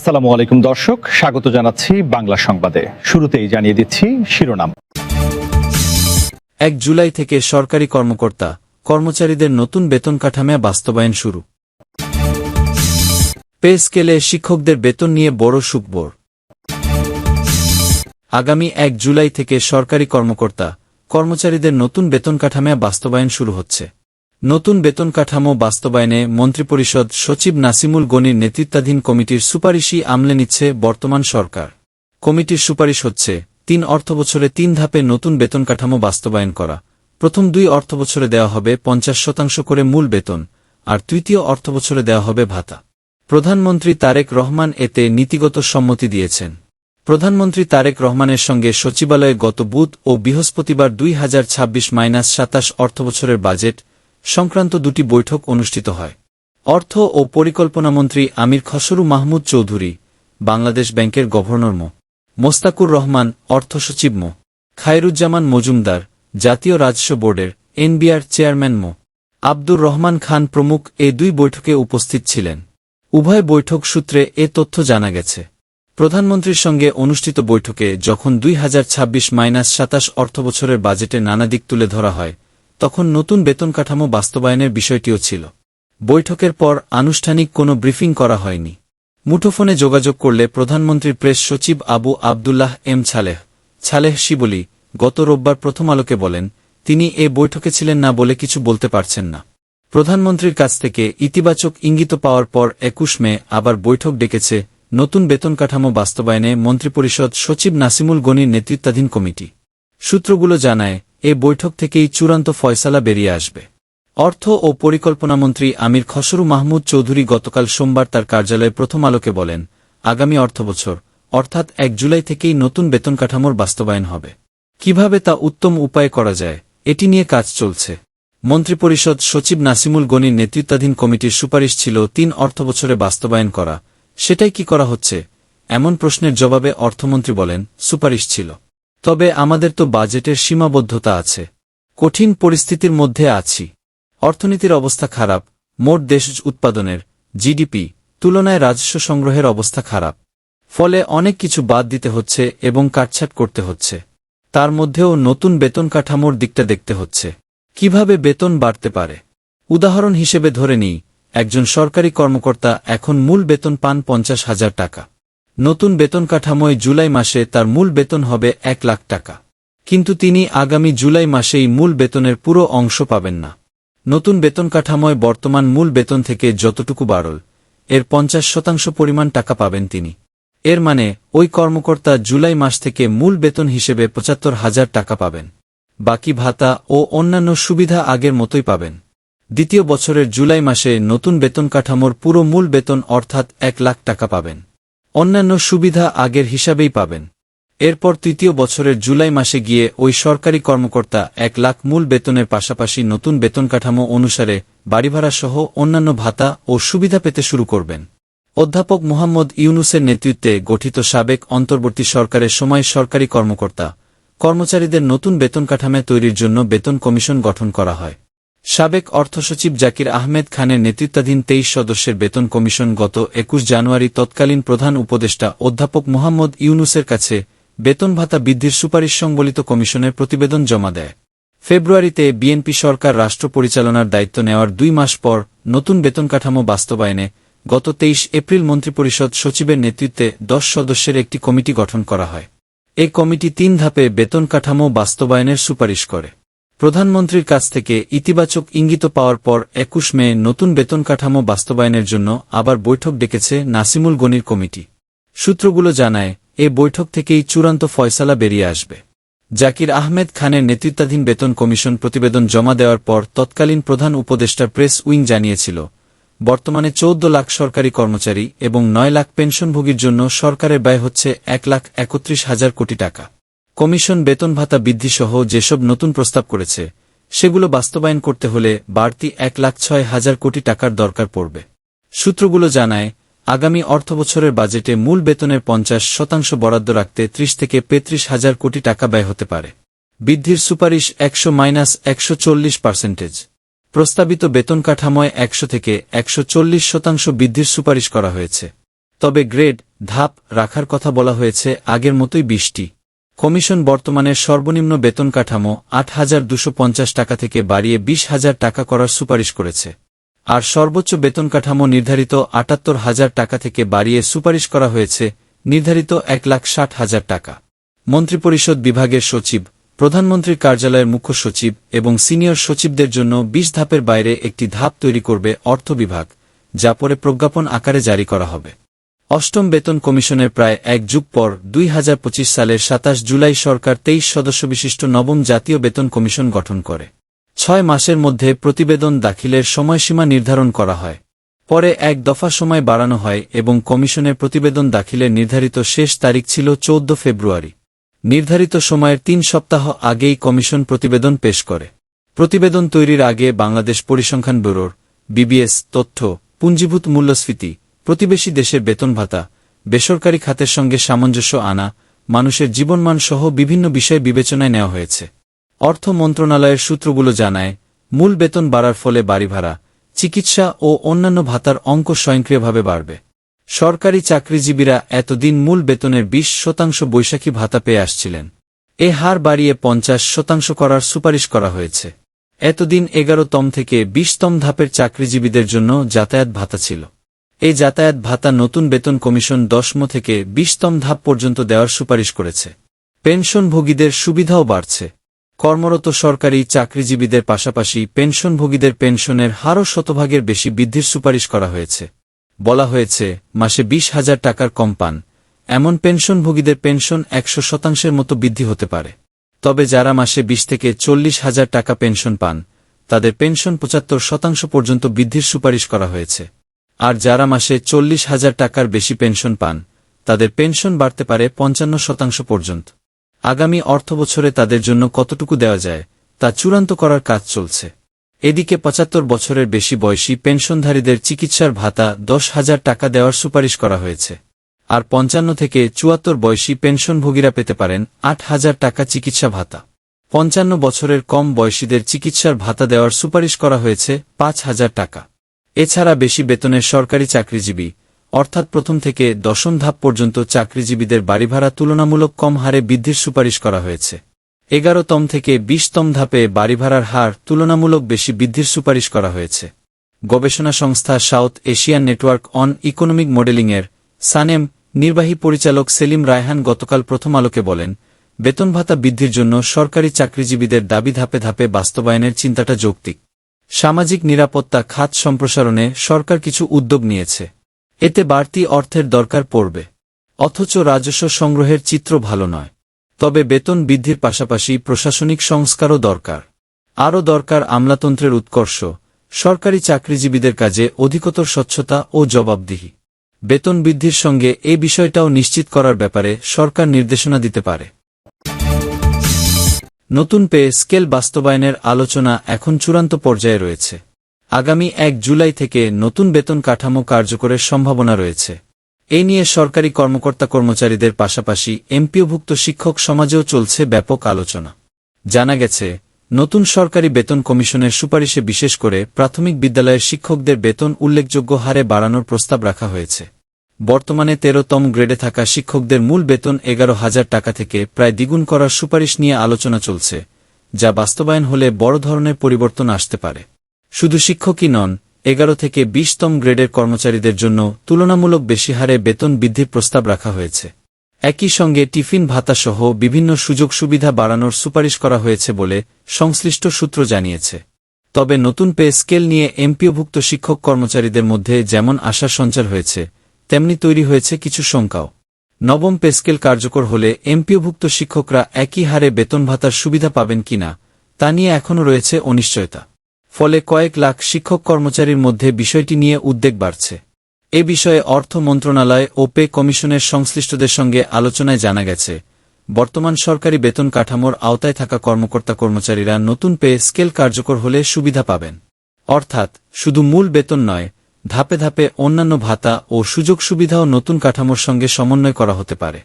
আসসালামু আলাইকুম দর্শক, স্বাগত জানাচ্ছি বাংলা সংবাদে। শুরুতেই জানিয়ে দিচ্ছি শিরোনাম। ১ জুলাই থেকে সরকারি কর্মকর্তা কর্মচারীদের নতুন বেতন কাঠামো বাস্তবায়ন শুরু। পে স্কেলে শিক্ষকদের বেতন নিয়ে বড় সুখবর। আগামী ১ জুলাই থেকে সরকারি কর্মকর্তা কর্মচারীদের নতুন বেতন কাঠামো বাস্তবায়ন শুরু হচ্ছে। নতুন বেতন কাঠামো বাস্তবায়নে মন্ত্রিপরিষদ সচিব নাসিমুল গনির নেতৃত্বাধীন কমিটির সুপারিশই আমলে নিচ্ছে বর্তমান সরকার। কমিটির সুপারিশ হচ্ছে ৩ অর্থবছরে ৩ ধাপে নতুন বেতন কাঠামো বাস্তবায়ন করা। প্রথম ২ অর্থবছরে দেওয়া হবে ৫০% করে মূল বেতন, আর তৃতীয় অর্থবছরে দেওয়া হবে ভাতা। প্রধানমন্ত্রী তারেক রহমান এতে নীতিগত সম্মতি দিয়েছেন। প্রধানমন্ত্রী তারেক রহমানের সঙ্গে সচিবালয়ে গত বুধ ও বৃহস্পতিবার ২০২৬-২৭ অর্থবছরের বাজেট সংক্রান্ত দুটি বৈঠক অনুষ্ঠিত হয়। অর্থ ও পরিকল্পনামন্ত্রী আমির খসরু মাহমুদ চৌধুরী, বাংলাদেশ ব্যাংকের গভর্নর মোস্তাকুর রহমান, অর্থসচিব খায়রুজ্জামান মজুমদার, জাতীয় রাজস্ব বোর্ডের এনবিআর চেয়ারম্যান আব্দুর রহমান খান প্রমুখ এ দুই বৈঠকে উপস্থিত ছিলেন। উভয় বৈঠক সূত্রে এ তথ্য জানা গেছে। প্রধানমন্ত্রীর সঙ্গে অনুষ্ঠিত বৈঠকে যখন ২০২৬-২৭ অর্থবছরের বাজেটে নানা দিক তুলে ধরা হয়, তখন নতুন বেতন কাঠামো বাস্তবায়নের বিষয়টিও ছিল। বৈঠকের পর আনুষ্ঠানিক কোনো ব্রিফিং করা হয়নি। মুঠোফোনে যোগাযোগ করলে প্রধানমন্ত্রীর প্রেস সচিব আবু আবদুল্লাহ এম ছালেহ শিবলি গত রোববার প্রথম আলোকে বলেন, তিনি এ বৈঠকে ছিলেন না বলে কিছু বলতে পারছেন না। প্রধানমন্ত্রীর কাছ থেকে ইতিবাচক ইঙ্গিত পাওয়ার পর ২১ মে আবার বৈঠক ডেকেছে নতুন বেতন কাঠামো বাস্তবায়নে মন্ত্রিপরিষদ সচিব নাসিমুল গনির নেতৃত্বাধীন কমিটি। সূত্রগুলো জানায়, এ বৈঠক থেকেই চূড়ান্ত ফয়সালা বেরিয়ে আসবে। অর্থ ও পরিকল্পনামন্ত্রী আমির খসরু মাহমুদ চৌধুরী গতকাল সোমবার তার কার্যালয়ে প্রথম আলোকে বলেন, আগামী অর্থবছর অর্থাৎ ১ জুলাই থেকেই নতুন বেতন কাঠামোর বাস্তবায়ন হবে। কিভাবে তা উত্তম উপায়ে করা যায়, এটি নিয়ে কাজ চলছে। মন্ত্রিপরিষদ সচিব নাসিমুল গনির নেতৃত্বাধীন কমিটির সুপারিশ ছিল ৩ অর্থবছরে বাস্তবায়ন করা। সেটাই কি করা হচ্ছে, এমন প্রশ্নের জবাবে অর্থমন্ত্রী বলেন, সুপারিশ ছিল, তবে আমাদের তো বাজেটের সীমাবদ্ধতা আছে। কঠিন পরিস্থিতির মধ্যে আছি। অর্থনীতির অবস্থা খারাপ। মোট দেশ উৎপাদনের জিডিপি তুলনায় রাজস্ব সংগ্রহের অবস্থা খারাপ। ফলে অনেক কিছু বাদ দিতে হচ্ছে এবং কাটছাট করতে হচ্ছে। তার মধ্যেও নতুন বেতন কাঠামোর দিকটা দেখতে হচ্ছে। কিভাবে বেতন বাড়তে পারে, উদাহরণ হিসেবে ধরে নিই, একজন সরকারি কর্মকর্তা এখন মূল বেতন পান ৫০,০০০ টাকা। নতুন বেতন কাঠামোয় জুলাই মাসে তার মূল বেতন হবে ১ লাখ টাকা। কিন্তু তিনি আগামী জুলাই মাসেই মূল বেতনের পুরো অংশ পাবেন না। নতুন বেতন কাঠামোয় বর্তমান মূল বেতন থেকে যতটুকু বাড়ল, এর ৫০% পরিমাণ টাকা পাবেন তিনি। এর মানে ওই কর্মকর্তা জুলাই মাস থেকে মূল বেতন হিসেবে ৭৫,০০০ টাকা পাবেন। বাকি ভাতা ও অন্যান্য সুবিধা আগের মতোই পাবেন। দ্বিতীয় বছরের জুলাই মাসে নতুন বেতন কাঠামোর পুরো মূল বেতন অর্থাৎ ১ লাখ টাকা পাবেন। অন্যান্য সুবিধা আগের হিসাবেই পাবেন। এরপর তৃতীয় বছরের জুলাই মাসে গিয়ে ওই সরকারি কর্মকর্তা ১ লাখ মূল বেতনের পাশাপাশি নতুন বেতন কাঠামো অনুসারে বাড়িভাড়া সহ অন্যান্য ভাতা ও সুবিধা পেতে শুরু করবেন। অধ্যাপক মোহাম্মদ ইউনুসের নেতৃত্বে গঠিত সাবেক অন্তর্বর্তী সরকারের সময় সরকারি কর্মকর্তা কর্মচারীদের নতুন বেতন কাঠামো তৈরির জন্য বেতন কমিশন গঠন করা হয়। সাবেক অর্থসচিব জাকির আহমেদ খানের নেতৃত্বাধীন ২৩ সদস্যের বেতন কমিশন গত ২১ জানুয়ারি তৎকালীন প্রধান উপদেষ্টা অধ্যাপক মোহাম্মদ ইউনুসের কাছে বেতন ভাতা বৃদ্ধির সুপারিশ সংবলিত কমিশনের প্রতিবেদন জমা দেয়। ফেব্রুয়ারিতে বিএনপি সরকার রাষ্ট্র পরিচালনার দায়িত্ব নেওয়ার ২ মাস পর নতুন বেতন কাঠামো বাস্তবায়নে গত ২৩ এপ্রিল মন্ত্রিপরিষদ সচিবের নেতৃত্বে ১০ সদস্যের একটি কমিটি গঠন করা হয়। এই কমিটি ৩ ধাপে বেতন কাঠামো বাস্তবায়নের সুপারিশ করে। প্রধানমন্ত্রীর কাছ থেকে ইতিবাচক ইঙ্গিত পাওয়ার পর ২১ মে নতুন বেতন কাঠামো বাস্তবায়নের জন্য আবার বৈঠক ডেকেছে নাসিমুল গনির কমিটি। সূত্রগুলো জানায়, এ বৈঠক থেকেই চূড়ান্ত ফয়সালা বেরিয়ে আসবে। জাকির আহমেদ খানের নেতৃত্বাধীন বেতন কমিশন প্রতিবেদন জমা দেওয়ার পর তৎকালীন প্রধান উপদেষ্টার প্রেস উইং জানিয়েছিল, বর্তমানে ১৪ লাখ সরকারি কর্মচারী এবং ৯ লাখ পেনশনভোগীর জন্য সরকারের ব্যয় হচ্ছে ১,৩১,০০০ কোটি টাকা। কমিশন বেতন ভাতা বৃদ্ধিসহ যেসব নতুন প্রস্তাব করেছে, সেগুলো বাস্তবায়ন করতে হলে বাড়তি ১,০৬,০০০ কোটি টাকার দরকার পড়বে। সূত্রগুলো জানায়, আগামী অর্থবছরের বাজেটে মূল বেতনের ৫০% বরাদ্দ রাখতে ৩০ থেকে ৩৫,০০০ কোটি টাকা ব্যয় হতে পারে। বৃদ্ধির সুপারিশ ১০০-১৪০%। প্রস্তাবিত বেতন কাঠামোয় ১০০ থেকে ১৪০% বৃদ্ধির সুপারিশ করা হয়েছে। তবে গ্রেড, ধাপ রাখার কথা বলা হয়েছে আগের মতোই 20টি। কমিশন বর্তমানের সর্বনিম্ন বেতন কাঠামো ৮,২৫০ টাকা থেকে বাড়িয়ে ২০,০০০ টাকা করার সুপারিশ করেছে। আর সর্বোচ্চ বেতন কাঠামো নির্ধারিত ৭৮,০০০ টাকা থেকে বাড়িয়ে সুপারিশ করা হয়েছে নির্ধারিত ১,৬০,০০০ টাকা। মন্ত্রিপরিষদ বিভাগের সচিব, প্রধানমন্ত্রীর কার্যালয়ের মুখ্য সচিব এবং সিনিয়র সচিবদের জন্য ২০ ধাপের বাইরে একটি ধাপ তৈরি করবে অর্থ বিভাগ, যা পরে প্রজ্ঞাপন আকারে জারি করা হবে। অষ্টম বেতন কমিশনের প্রায় এক যুগ পর ২০২৫ সালের ২৭ জুলাই সরকার ২৩ সদস্যবিশিষ্ট নবম জাতীয় বেতন কমিশন গঠন করে। ৬ মাসের মধ্যে প্রতিবেদন দাখিলের সময়সীমা নির্ধারণ করা হয়। পরে এক দফা সময় বাড়ানো হয় এবং কমিশনের প্রতিবেদন দাখিলের নির্ধারিত শেষ তারিখ ছিল ১৪ ফেব্রুয়ারি। নির্ধারিত সময়ের ৩ সপ্তাহ আগেই কমিশন প্রতিবেদন পেশ করে। প্রতিবেদন তৈরির আগে বাংলাদেশ পরিসংখ্যান ব্যুরোর বিবিএস তথ্য, পুঞ্জীভূত মূল্যস্ফীতি, প্রতিবেশী দেশের বেতন ভাতা, বেসরকারি খাতের সঙ্গে সামঞ্জস্য আনা, মানুষের জীবনমান সহ বিভিন্ন বিষয় বিবেচনায় নেওয়া হয়েছে। অর্থ মন্ত্রণালয়ের সূত্রগুলো জানায়, মূল বেতন বাড়ার ফলে বাড়ি ভাড়া, চিকিৎসা ও অন্যান্য ভাতার অঙ্ক স্বয়ংক্রিয়ভাবে বাড়বে। সরকারি চাকরিজীবীরা এতদিন মূল বেতনের ২০% বৈশাখী ভাতা পেয়ে আসছিলেন। এ হার বাড়িয়ে ৫০% করার সুপারিশ করা হয়েছে। এতদিন ১১তম থেকে ২০তম ধাপের চাকরিজীবীদের জন্য যাতায়াত ভাতা ছিল। এই যাতায়াত ভাতা নতুন বেতন কমিশন ১০ম থেকে ২০তম ধাপ পর্যন্ত দেওয়ার সুপারিশ করেছে। পেনশনভোগীদের সুবিধাও বাড়ছে। কর্মরত সরকারি চাকরিজীবীদের পাশাপাশি পেনশনভোগীদের পেনশনের হারও শতভাগের বেশি বৃদ্ধির সুপারিশ করা হয়েছে। বলা হয়েছে, মাসে ২০,০০০ টাকার কম পান এমন পেনশনভোগীদের পেনশন ১০০% মতো বৃদ্ধি হতে পারে। তবে যারা মাসে ২০ থেকে ৪০,০০০ টাকা পেনশন পান, তাদের পেনশন ৭৫% পর্যন্ত বৃদ্ধির সুপারিশ করা হয়েছে। আর যারা মাসে ৪০,০০০ টাকার বেশি পেনশন পান, তাদের পেনশন বাড়তে পারে ৫৫% পর্যন্ত। আগামী অর্থবছরে তাদের জন্য কতটুকু দেওয়া যায় তা চূড়ান্ত করার কাজ চলছে। এদিকে ৭৫ বছরের বেশি বয়সী পেনশনধারীদের চিকিৎসার ভাতা ১০,০০০ টাকা দেওয়ার সুপারিশ করা হয়েছে। আর ৫৫ থেকে ৭৪ বয়সী পেনশনভোগীরা পেতে পারেন ৮,০০০ টাকা চিকিৎসা ভাতা। ৫৫ বছরের কম বয়সীদের চিকিৎসার ভাতা দেওয়ার সুপারিশ করা হয়েছে ৫,০০০ টাকা। এছাড়া বেশি বেতনের সরকারি চাকরিজীবী, অর্থাৎ প্রথম থেকে ১০ম ধাপ পর্যন্ত চাকরিজীবীদের বাড়িভাড়া তুলনামূলক কম হারে বৃদ্ধির সুপারিশ করা হয়েছে। ১১তম থেকে ২০তম ধাপে বাড়িভাড়ার হার তুলনামূলক বেশি বৃদ্ধির সুপারিশ করা হয়েছে। গবেষণা সংস্থা South Asian Network on Economic মডেলিংয়ের সানেম নির্বাহী পরিচালক সেলিম রায়হান গতকাল প্রথম আলোকে বলেন, বেতন ভাতা বৃদ্ধির জন্য সরকারি চাকরিজীবীদের দাবি ধাপে ধাপে বাস্তবায়নের চিন্তাটা যৌক্তিক। সামাজিক নিরাপত্তা খাত সম্প্রসারণে সরকার কিছু উদ্যোগ নিয়েছে। এতে বাড়তি অর্থের দরকার পড়বে। অথচ রাজস্ব সংগ্রহের চিত্র ভালো নয়। তবে বেতন বৃদ্ধির পাশাপাশি প্রশাসনিক সংস্কারও দরকার। আরও দরকার আমলাতন্ত্রের উৎকর্ষ, সরকারি চাকরিজীবীদের কাজে অধিকতর স্বচ্ছতা ও জবাবদিহি। বেতন বৃদ্ধির সঙ্গে এ বিষয়টাও নিশ্চিত করার ব্যাপারে সরকার নির্দেশনা দিতে পারে। নতুন পে স্কেল বাস্তবায়নের আলোচনা এখন চূড়ান্ত পর্যায়ে রয়েছে। আগামী ১ জুলাই থেকে নতুন বেতন কাঠামো কার্যকরের সম্ভাবনা রয়েছে। এ নিয়ে সরকারি কর্মকর্তা-কর্মচারীদের পাশাপাশি এমপিওভুক্ত শিক্ষক সমাজেও চলছে ব্যাপক আলোচনা। জানা গেছে, নতুন সরকারি বেতন কমিশনের সুপারিশে বিশেষ করে প্রাথমিক বিদ্যালয়ের শিক্ষকদের বেতন উল্লেখযোগ্য হারে বাড়ানোর প্রস্তাব রাখা হয়েছে। বর্তমানে ১৩তম গ্রেডে থাকা শিক্ষকদের মূল বেতন ১১,০০০ টাকা থেকে প্রায় দ্বিগুণ করার সুপারিশ নিয়ে আলোচনা চলছে, যা বাস্তবায়ন হলে বড় ধরনের পরিবর্তন আসতে পারে। শুধু শিক্ষকই নন, ১১ থেকে ২০তম গ্রেডের কর্মচারীদের জন্য তুলনামূলক বেশি হারে বেতন বৃদ্ধির প্রস্তাব রাখা হয়েছে। একই সঙ্গে টিফিন ভাতাসহ বিভিন্ন সুযোগ সুবিধা বাড়ানোর সুপারিশ করা হয়েছে বলে সংশ্লিষ্ট সূত্র জানিয়েছে। তবে নতুন পে স্কেল নিয়ে এমপিওভুক্ত শিক্ষক কর্মচারীদের মধ্যে যেমন আশার সঞ্চার হয়েছে, তেমনি তৈরি হয়েছে কিছু শঙ্কাও। নবম পে স্কেল কার্যকর হলে এমপিওভুক্ত শিক্ষকরা একই হারে বেতন ভাতার সুবিধা পাবেন কিনা তা নিয়ে এখনও রয়েছে অনিশ্চয়তা। ফলে কয়েক লাখ শিক্ষক কর্মচারীর মধ্যে বিষয়টি নিয়ে উদ্বেগ বাড়ছে। এ বিষয়ে অর্থ মন্ত্রণালয় ও পে কমিশনের সংশ্লিষ্টদের সঙ্গে আলোচনায় জানা গেছে, বর্তমান সরকারি বেতন কাঠামোর আওতায় থাকা কর্মকর্তা-কর্মচারীরা নতুন পে স্কেল কার্যকর হলে সুবিধা পাবেন। অর্থাৎ শুধু মূল বেতন নয়, ধাপে ধাপে অন্যান্য ভাতা ও সুযোগ সুবিধাও নতুন কাঠামোর সঙ্গে সমন্বয় করা হতে পারে।